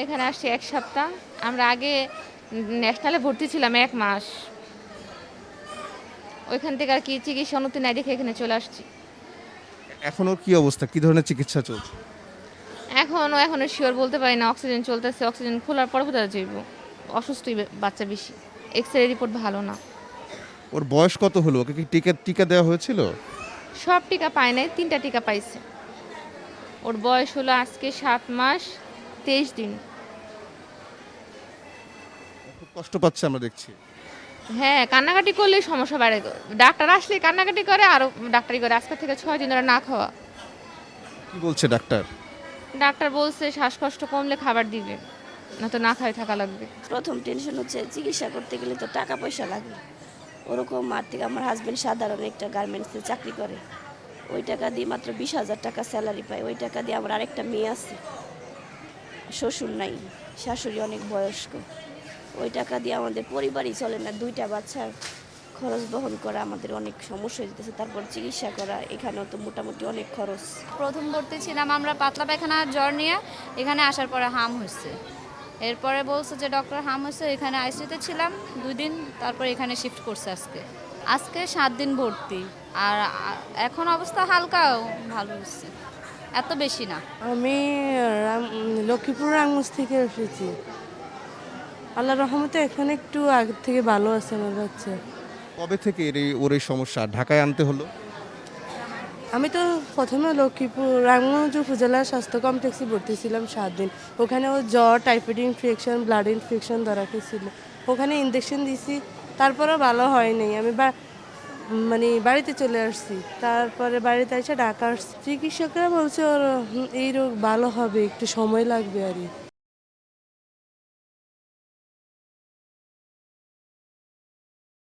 এখানে আসছি ১ সপ্তাহ। আমরা আগে ন্যাশনালে ভর্তি ছিলাম ১ মাস। ওইখান থেকে আর কি চিকিৎসা উন্নতি নাই দেখে এখানে চলে আসছি। এখন ওর কি অবস্থা? কি ধরনের চিকিৎসা চলছে? এখনো সিওর বলতে পারি না। অক্সিজেন চলতেছে। অক্সিজেন খোলার পরে বোঝা যাইব। অসুস্থই বাচ্চা বেশি। এক্স-রে রিপোর্ট ভালো না। ওর বয়স কত হলো? ওকে কি টিকা টিকা দেওয়া হয়েছিল? সব টিকা পায় নাই, ৩টা টিকা পাইছে। ওর বয়স হলো আজকে ৭ মাস ২৩ দিন। ও খুব কষ্ট পাচ্ছে আমরা দেখছি। হ্যাঁ, কান্নাকাটি করলেই সমস্যা বাড়ে। ডাক্তার আসলেই কান্নাকাটি করে আরও ডাক্তারি করে। আজকে থেকে ৬ দিন ধরে না খাওয়া। কি বলছে ডাক্তার? ডাক্তার বলছে শ্বাসকষ্ট কমলে খাবার দিবে, না তো না খাই থাকা লাগবে। প্রথম টেনশন হচ্ছে চিকিৎসা করতে গেলে তো টাকা পয়সা লাগে। ওরকম আর্থিক আমার হাজব্যান্ড সাধারণ একটা গার্মেন্টসে চাকরি করে, ওই টাকা দিয়ে মাত্র ২০,০০০ টাকা স্যালারি পায়। ওই টাকা দিয়ে আমার আরেকটা মেয়ে আছে, শ্বশুর নাই, শাশুড়ি অনেক বয়স্ক। ওই টাকা দিয়ে আমাদের পরিবারই চলে না। 2টা বাচ্চার খরচ বহন করা আমাদের অনেক সমস্যা হয়ে যেতেছে। তারপর চিকিৎসা করা, এখানেও তো মোটামুটি অনেক খরচ। প্রথম ভর্তি ছিলাম আমরা পাতলা পায়খানা জ্বর নিয়ে। এখানে আসার পরে হাম হয়েছে। এরপরে বলছে যে ডক্টর হাম হয়েছে, এখানে আইসিইউতে ছিলাম 2 দিন, তারপর এখানে শিফট করছে আজকে 7 দিন ভর্তি। আর এখন অবস্থা হালকাও ভালো হচ্ছে, এত বেশি না। আমি লক্ষ্মীপুর রামগঞ্জ থেকে এসেছি। আল্লাহ রহমতে এখন একটু আগের থেকে ভালো আছে আমার বাচ্চা। কবে থেকে ওর এই সমস্যা? ঢাকায় আনতে হলো? আমি তো প্রথমে লক্ষ্মীপুর রামগঞ্জ উপজেলা স্বাস্থ্য কমপ্লেক্সে ভর্তি ছিলাম 7 দিন। ওখানে ও জ্বর, টাইফয়েড ইনফেকশন, ব্লাড ইনফেকশন ধরা খেয়েছিল। ওখানে ইনজেকশন দিছি, তারপরেও ভালো হয়নি। আমি বাড়িতে চলে আসছি। তারপরে বাড়িতে এসে ঢাকা আসছি। চিকিৎসকরা বলছে ওর এই রোগ ভালো হবে, একটু সময় লাগবে আর কি।